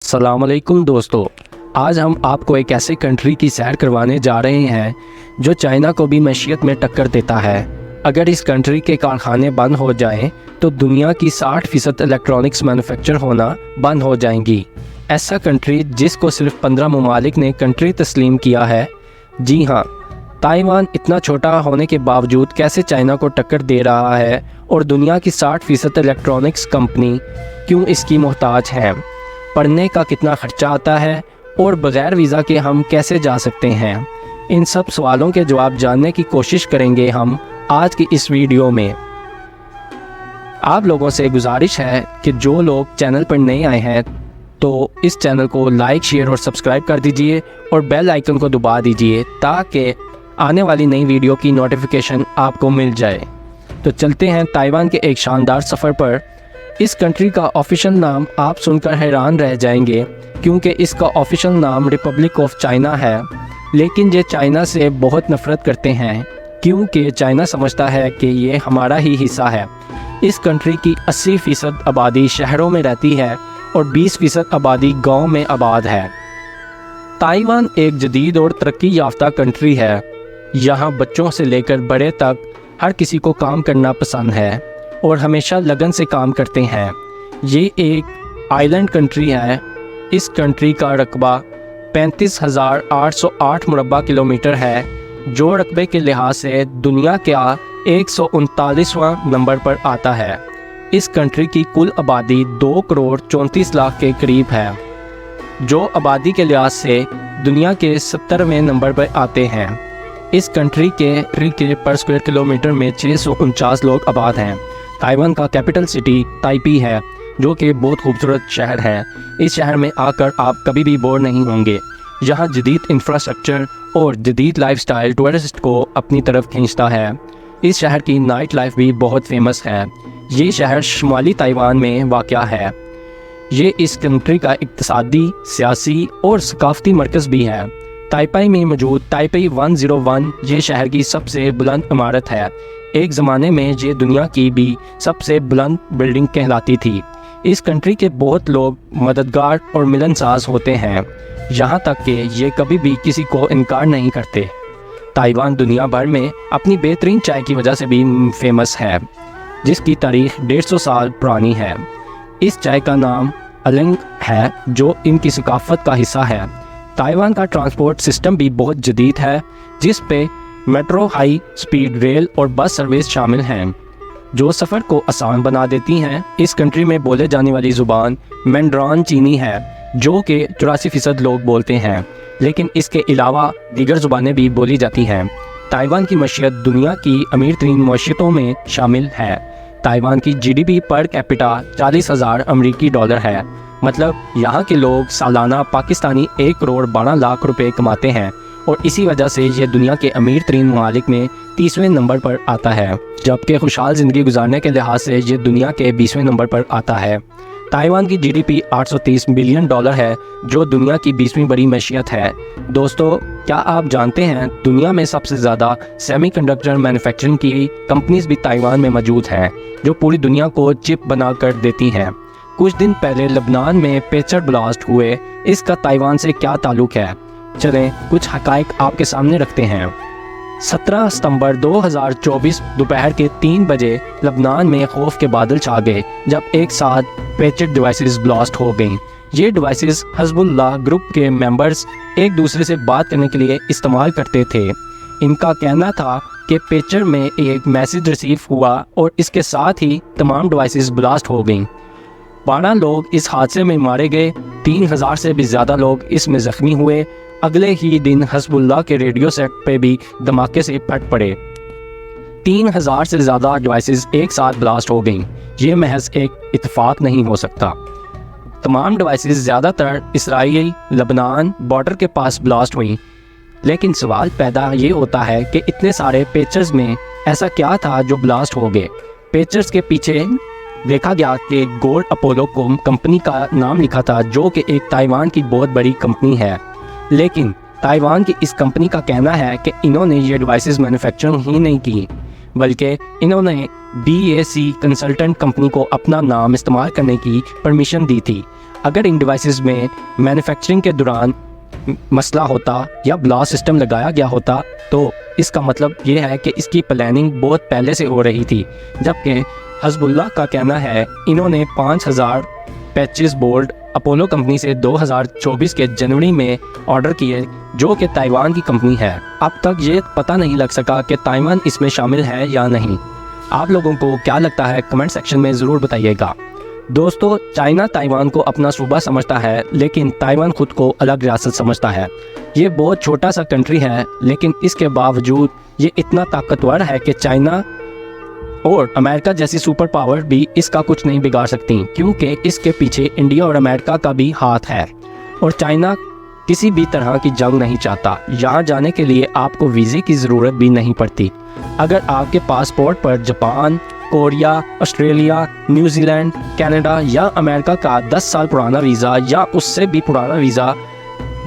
अस्सलाम वालेकुम दोस्तों, आज हम आपको एक ऐसे कंट्री की सैर करवाने जा रहे हैं जो चाइना को भी मैशियत में टक्कर देता है। अगर इस कंट्री के कारखाने बंद हो जाएं तो दुनिया की 60% इलेक्ट्रॉनिक्स मैन्युफैक्चर होना बंद हो जाएंगी। ऐसा कंट्री जिसको सिर्फ 15 ममालिक ने कंट्री तस्लीम किया है। जी हाँ, ताइवान इतना छोटा होने के बावजूद कैसे चाइना को टक्कर दे रहा है और दुनिया की 60% इलेक्ट्रॉनिक्स कंपनी क्यों इसकी मोहताज है, पढ़ने का कितना खर्चा आता है और बग़ैर वीज़ा के हम कैसे जा सकते हैं, इन सब सवालों के जवाब जानने की कोशिश करेंगे हम आज की इस वीडियो में। आप लोगों से गुजारिश है कि जो लोग चैनल पर नए आए हैं तो इस चैनल को लाइक, शेयर और सब्सक्राइब कर दीजिए और बेल आइकन को दबा दीजिए ताकि आने वाली नई वीडियो की नोटिफिकेशन आपको मिल जाए। तो चलते हैं ताइवान के एक शानदार सफ़र पर। इस कंट्री का ऑफिशियल नाम आप सुनकर हैरान रह जाएंगे क्योंकि इसका ऑफिशियल नाम रिपब्लिक ऑफ चाइना है, लेकिन ये चाइना से बहुत नफ़रत करते हैं क्योंकि चाइना समझता है कि ये हमारा ही हिस्सा है। इस कंट्री की 80% आबादी शहरों में रहती है और 20% आबादी गांव में आबाद है। ताइवान एक जदीद और तरक्की याफ्ता कंट्री है। यहाँ बच्चों से लेकर बड़े तक हर किसी को काम करना पसंद है और हमेशा लगन से काम करते हैं। ये एक आइलैंड कंट्री है। इस कंट्री का रकबा 35,808 मुरब्बा किलोमीटर है, जो रकबे के लिहाज से दुनिया का 139वां नंबर पर आता है। इस कंट्री की कुल आबादी 2 करोड़ 34 लाख के करीब है, जो आबादी के लिहाज से दुनिया के 70वें नंबर पर आते हैं। इस कंट्री के पर स्क्वायर किलोमीटर में 649 लोग आबाद हैं। ताइवान का कैपिटल सिटी ताइपी है, जो कि बहुत खूबसूरत शहर है। इस शहर में आकर आप कभी भी बोर नहीं होंगे। यहाँ जदीद इंफ्रास्ट्रक्चर और जदीद लाइफस्टाइल टूरिस्ट को अपनी तरफ खींचता है। इस शहर की नाइट लाइफ भी बहुत फेमस है। ये शहर शुमाली ताइवान में वाक़या है। ये इस कंट्री का इक़्तिसादी, सियासी और सकाफ़ती मरकज़ भी है। ताइपाई में मौजूद ताइपई 101 ये शहर की सबसे बुलंद इमारत है। एक ज़माने में ये दुनिया की भी सबसे बुलंद बिल्डिंग कहलाती थी। इस कंट्री के बहुत लोग मददगार और मिलनसाज होते हैं, यहाँ तक कि ये कभी भी किसी को इनकार नहीं करते। ताइवान दुनिया भर में अपनी बेहतरीन चाय की वजह से भी फेमस है, जिसकी तारीख 150 साल पुरानी है। इस चाय का नाम अलिंग है, जो इनकी सकाफत का हिस्सा है। ताइवान का ट्रांसपोर्ट सिस्टम भी बहुत जदीद है, जिस पे मेट्रो, हाई स्पीड रेल और बस सर्विस शामिल हैं, जो सफ़र को आसान बना देती हैं। इस कंट्री में बोले जाने वाली ज़ुबान मैंड्रान चीनी है, जो कि 84% लोग बोलते हैं, लेकिन इसके अलावा दीगर ज़ुबानें भी बोली जाती हैं। ताइवान की मईशत दुनिया की अमीर तरीन मईशतों में शामिल है। ताइवान की GDP पर कैपिटा 40,000 अमरीकी डॉलर है, मतलब यहाँ के लोग सालाना पाकिस्तानी 1 करोड़ 12 लाख रुपए कमाते हैं और इसी वजह से ये दुनिया के अमीर तरीन ममालिक में 30वें नंबर पर आता है, जबकि खुशहाल ज़िंदगी गुजारने के लिहाज से ये दुनिया के 20वें नंबर पर आता है। ताइवान की GDP 830 बिलियन डॉलर है, जो दुनिया की 20वीं बड़ी मैशियत है। दोस्तों, क्या आप जानते हैं दुनिया में सबसे ज़्यादा सेमीकंडक्टर मैन्युफैक्चरिंग की कंपनीज भी ताइवान में मौजूद हैं, जो पूरी दुनिया को चिप बना कर देती हैं। कुछ दिन पहले लबनान में पेचर ब्लास्ट हुए, इसका ताइवान से क्या ताल्लुक़ है? चलें कुछ हक़ाइक़ आपके सामने रखते हैं। 17 सितंबर 2024 दोपहर के 3 बजे लबनान में खौफ के बादल छा गए जब एक साथ पेचर डिवाइसेस ब्लास्ट हो गईं। ये डिवाइसेस हिज़्बुल्लाह ग्रुप के मेंबर्स एक दूसरे से बात करने के लिए इस्तेमाल करते थे। इनका कहना था कि पेचर में एक मैसेज रिसीव हुआ और इसके साथ ही तमाम डिवाइसेस ब्लास्ट हो गईं। 12 लोग इस हादसे में मारे गए, 3000 से भी ज़्यादा लोग इसमें ज़ख्मी हुए। अगले ही दिन हिज़्बुल्लाह के रेडियो सेट पे भी धमाके से फट पड़े। 3000 से ज़्यादा डिवाइसेस एक साथ ब्लास्ट हो गईं। ये महज एक इत्तेफाक नहीं हो सकता। तमाम डिवाइसेस ज़्यादातर इसराइल लबनान बॉर्डर के पास ब्लास्ट हुई, लेकिन सवाल पैदा ये होता है कि इतने सारे पेचर्स में ऐसा क्या था जो ब्लास्ट हो गए। पेचर्स के पीछे देखा गया कि गोल्ड अपोलो कंपनी का नाम लिखा था, जो कि एक ताइवान की बहुत बड़ी कंपनी है, लेकिन ताइवान की इस कंपनी का कहना है कि इन्होंने ये डिवाइसेस मैन्युफैक्चरिंग ही नहीं की, बल्कि इन्होंने BAC कंसल्टेंट कंपनी को अपना नाम इस्तेमाल करने की परमिशन दी थी। اگر ان ڈیوائسز میں مینوفیکچرنگ کے دوران مسئلہ ہوتا یا بلاسٹ سسٹم لگایا گیا ہوتا تو اس کا مطلب یہ ہے کہ اس کی پلاننگ بہت پہلے سے ہو رہی تھی، جبکہ حزب اللہ کا کہنا ہے انہوں نے 5000 پیچز بورڈ اپولو کمپنی سے 2024 کے جنوری میں آرڈر کیے، جو کہ تائیوان کی کمپنی ہے۔ اب تک یہ پتہ نہیں لگ سکا کہ تائیوان اس میں شامل ہے یا نہیں۔ آپ لوگوں کو کیا لگتا ہے کمنٹ سیکشن میں ضرور بتائیے گا۔ دوستو، چائنا تائیوان کو اپنا صوبہ سمجھتا ہے، لیکن تائیوان خود کو الگ ریاست سمجھتا ہے۔ یہ بہت چھوٹا سا کنٹری ہے، لیکن اس کے باوجود یہ اتنا طاقتور ہے کہ چائنا اور امریکہ جیسی سپر پاور بھی اس کا کچھ نہیں بگاڑ سکتی، کیونکہ اس کے پیچھے انڈیا اور امریکہ کا بھی ہاتھ ہے، اور چائنا کسی بھی طرح کی جنگ نہیں چاہتا۔ یہاں جانے کے لیے آپ کو ویزے کی ضرورت بھی نہیں پڑتی۔ اگر آپ کے پاسپورٹ پر Japan, Korea, Australia, New Zealand, Canada یا امریکہ کا 10 سال پرانا ویزا یا اس سے بھی پرانا ویزا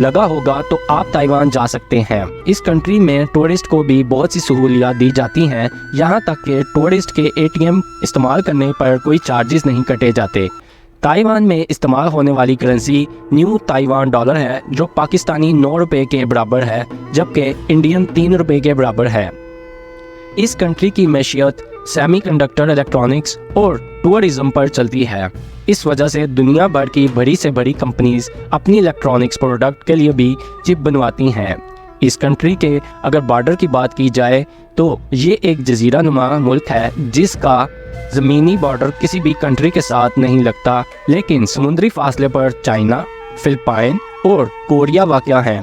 لگا ہوگا تو آپ تائیوان جا سکتے ہیں۔ اس کنٹری میں ٹورسٹ کو بھی بہت سی سہولیات دی جاتی ہیں، یہاں تک کہ ٹورسٹ کے ATM استعمال کرنے پر کوئی چارجز نہیں کٹے جاتے۔ تائیوان میں استعمال ہونے والی کرنسی نیو تائیوان ڈالر ہے، جو پاکستانی 9 روپے کے برابر ہے، جبکہ انڈین 3 روپے کے برابر ہے۔ اس کنٹری کی معیشت سیمی کنڈکٹر، الیکٹرانکس اور ٹورزم پر چلتی ہے۔ اس وجہ سے دنیا بھر کی بڑی سے بڑی کمپنیز اپنی الیکٹرانکس پروڈکٹ کے لیے بھی چپ بنواتی ہیں۔ اس کنٹری کے اگر بارڈر کی بات کی جائے تو یہ ایک جزیرہ نما ملک ہے، جس کا زمینی بارڈر کسی بھی کنٹری کے ساتھ نہیں لگتا، لیکن سمندری فاصلے پر چائنا، فلپائن اور کوریا واقع ہیں۔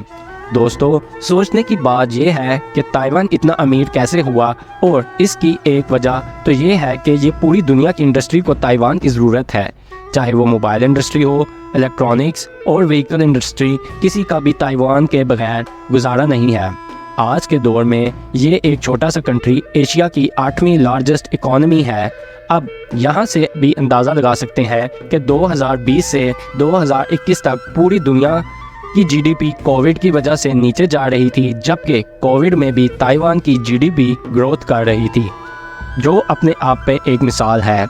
دوستو، سوچنے کی بات یہ ہے کہ تائیوان اتنا امیر کیسے ہوا، اور اس کی ایک وجہ تو یہ ہے کہ یہ پوری دنیا کی انڈسٹری کو تائیوان کی ضرورت ہے، چاہے وہ موبائل انڈسٹری ہو، الیکٹرانکس اور وہیکل انڈسٹری، کسی کا بھی تائیوان کے بغیر گزارا نہیں ہے۔ آج کے دور میں یہ ایک چھوٹا سا کنٹری ایشیا کی 8ویں لارجسٹ اکانومی ہے۔ اب یہاں سے بھی اندازہ لگا سکتے ہیں کہ 2020 سے 2021 تک پوری دنیا کی GDP کووڈ کی وجہ سے نیچے جا رہی تھی، جبکہ کووڈ میں بھی تائیوان کی GDP گروتھ کر رہی تھی، جو اپنے آپ پہ ایک مثال ہے۔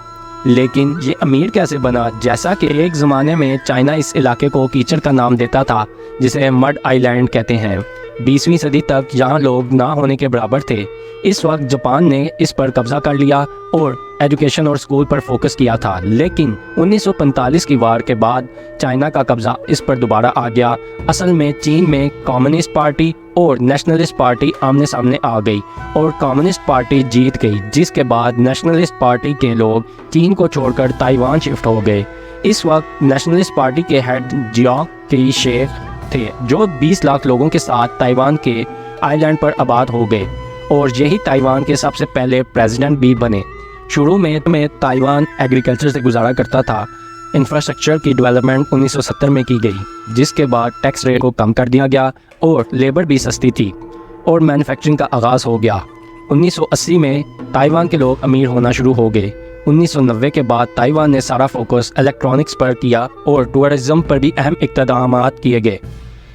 لیکن یہ امیر کیسے بنا؟ جیسا کہ ایک زمانے میں چائنا اس علاقے کو کیچڑ کا نام دیتا تھا، جسے مڈ آئی لینڈ کہتے ہیں۔ 20ویں صدی تک یہاں لوگ نہ ہونے کے برابر تھے۔ اس وقت جاپان نے اس پر قبضہ کر لیا اور ایجوکیشن اور اسکول پر فوکس کیا تھا، لیکن 1945 کی وار کے بعد چائنا کا قبضہ اس پر دوبارہ آ گیا۔ اصل میں چین میں کمیونسٹ پارٹی اور نیشنلسٹ پارٹی آمنے سامنے آ گئی، اور کمیونسٹ پارٹی جیت گئی، جس کے بعد نیشنلسٹ پارٹی کے لوگ چین کو چھوڑ کر تائیوان شفٹ ہو گئے۔ اس وقت نیشنلسٹ پارٹی کے ہیڈ جیانگ کی شیخ تھے، جو 20 لاکھ لوگوں کے ساتھ تائیوان کے آئی لینڈ پر آباد ہو گئے، اور یہی تائیوان کے سب سے پہلے پریزیڈنٹ بھی بنے۔ شروع میں تائیوان ایگریکلچر سے گزارا کرتا تھا۔ انفراسٹرکچر کی ڈیولپمنٹ 1970 میں کی گئی، جس کے بعد ٹیکس ریٹ کو کم کر دیا گیا اور لیبر بھی سستی تھی، اور مینوفیکچرنگ کا آغاز ہو گیا۔ 1980 میں تائیوان کے لوگ امیر ہونا شروع ہو گئے۔ 1990 کے بعد تائیوان نے سارا فوکس الیکٹرانکس پر کیا اور ٹورزم پر بھی اہم اقدامات کیے گئے۔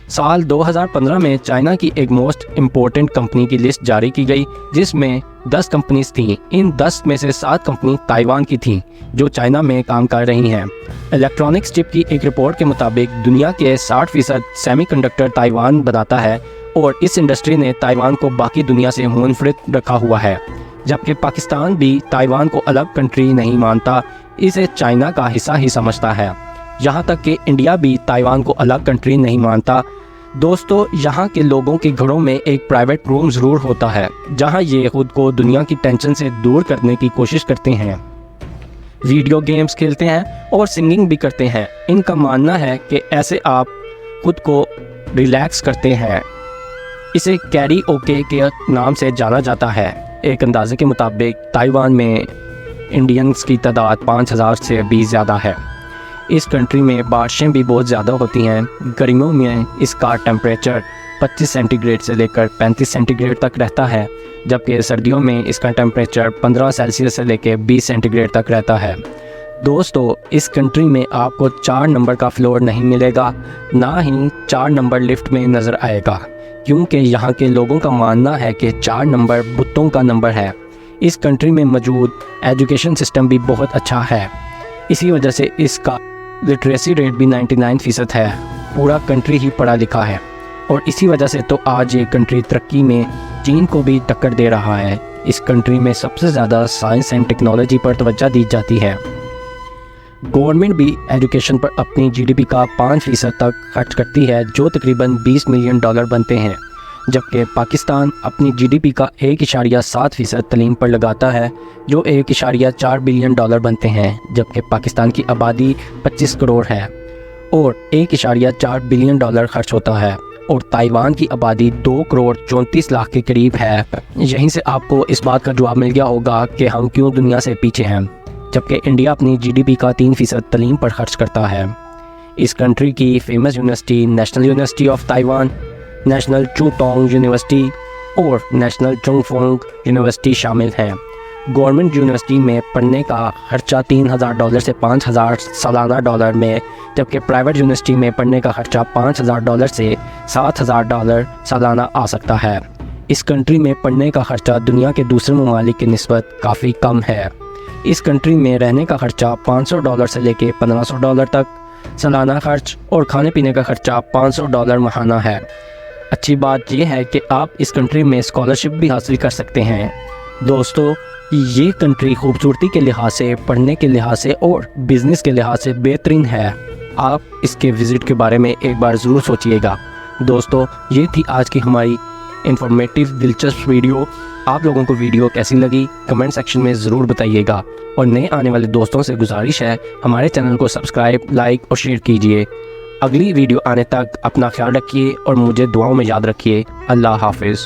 سال 2015 میں چائنا کی ایک موسٹ امپورٹنٹ کمپنی کی لسٹ جاری کی گئی، جس میں 10 کمپنیز تھیں۔ ان 10 میں سے 7 کمپنی تائیوان کی تھیں، جو چائنا میں کام کر رہی ہیں۔ الیکٹرانکس چپ کی ایک رپورٹ کے مطابق دنیا کے 60% سیمی کنڈکٹر تائیوان بناتا ہے، اور اس انڈسٹری نے تائیوان کو باقی دنیا سے منفرد رکھا ہوا ہے۔ جبکہ پاکستان بھی تائیوان کو الگ کنٹری نہیں مانتا، اسے چائنا کا حصہ ہی سمجھتا ہے۔ یہاں تک کہ انڈیا بھی تائیوان کو الگ کنٹری نہیں مانتا۔ دوستو، یہاں کے لوگوں کے گھروں میں ایک پرائیویٹ روم ضرور ہوتا ہے، جہاں یہ خود کو دنیا کی ٹینشن سے دور کرنے کی کوشش کرتے ہیں، ویڈیو گیمز کھیلتے ہیں اور سنگنگ بھی کرتے ہیں۔ ان کا ماننا ہے کہ ایسے آپ خود کو ریلیکس کرتے ہیں۔ اسے کیری اوکے کے نام سے جانا جاتا ہے۔ ایک اندازے کے مطابق تائیوان میں انڈینز کی تعداد 5000 سے بھی زیادہ ہے۔ اس کنٹری میں بارشیں بھی بہت زیادہ ہوتی ہیں۔ گرمیوں میں اس کا ٹیمپریچر 25 سینٹی گریڈ سے لے کر 35 سینٹی گریڈ تک رہتا ہے، جبکہ سردیوں میں اس کا ٹیمپریچر 15 سیلسیس سے لے کے 20 سینٹی گریڈ تک رہتا ہے۔ دوستو، اس کنٹری میں آپ کو 4 نمبر کا فلور نہیں ملے گا، نہ ہی 4 نمبر لفٹ میں نظر آئے گا، کیونکہ یہاں کے لوگوں کا ماننا ہے کہ 4 نمبر بتوں کا نمبر ہے۔ اس کنٹری میں موجود ایجوکیشن سسٹم بھی بہت اچھا ہے، اسی وجہ سے اس کا लिटरेसी रेट भी 99% है। पूरा कंट्री ही पढ़ा लिखा है और इसी वजह से तो आज ये कंट्री तरक्की में चीन को भी टक्कर दे रहा है। इस कंट्री में सबसे ज़्यादा साइंस एंड टेक्नोलॉजी पर तवज्जो दी जाती है। गवर्नमेंट भी एजुकेशन पर अपनी जीडीपी का 5% तक खर्च करती है, जो तकरीबन $20 मिलियन बनते हैं, जबकि पाकिस्तान अपनी जीडीपी का 1.7% तालीम पर लगाता है, जो $1.4 बिलियन बनते हैं, जबकि पाकिस्तान की आबादी 25 करोड़ है और $1.4 बिलियन खर्च होता है और ताइवान की आबादी 2 करोड़ 34 लाख के करीब है। यहीं से आपको इस बात का जवाब मिल गया होगा कि हम क्यों दुनिया से पीछे हैं, जबकि इंडिया अपनी जीडीपी का 3% तालीम पर खर्च करता है। इस कंट्री की famous university national university of Taiwan, national Chiao Tung university और नेशनल चुंगफोंग यूनिवर्सिटी शामिल हैं। गवर्नमेंट यूनिवर्सिटी में पढ़ने का खर्चा $3,000 से $5,000 सालाना में, जबकि प्राइवेट यूनिवर्सिटी में पढ़ने का खर्चा $5,000 से $7,000 सालाना आ सकता है। इस कंट्री में पढ़ने का खर्चा दुनिया के दूसरे ममालिक की निस्बत काफ़ी कम है। इस कंट्री में रहने का खर्चा $500 से लेके $1,500 तक सालाना खर्च और खाने पीने का खर्चा $500 माहाना है। अच्छी बात यह है कि आप इस कंट्री में स्कॉलरशिप भी हासिल कर सकते हैं। दोस्तों, ये कंट्री खूबसूरती के लिहाज से, पढ़ने के लिहाज से और बिज़नेस के लिहाज से बेहतरीन है। आप इसके विज़िट के बारे में एक बार ज़रूर सोचिएगा। दोस्तों, ये थी आज की हमारी इंफॉर्मेटिव दिलचस्प वीडियो। आप लोगों को वीडियो कैसी लगी कमेंट सेक्शन में ज़रूर बताइएगा और नए आने वाले दोस्तों से गुजारिश है हमारे चैनल को सब्सक्राइब, लाइक और शेयर कीजिए। अगली वीडियो आने तक अपना ख्याल रखिए और मुझे दुआओं में याद रखिए। अल्लाह हाफिज़।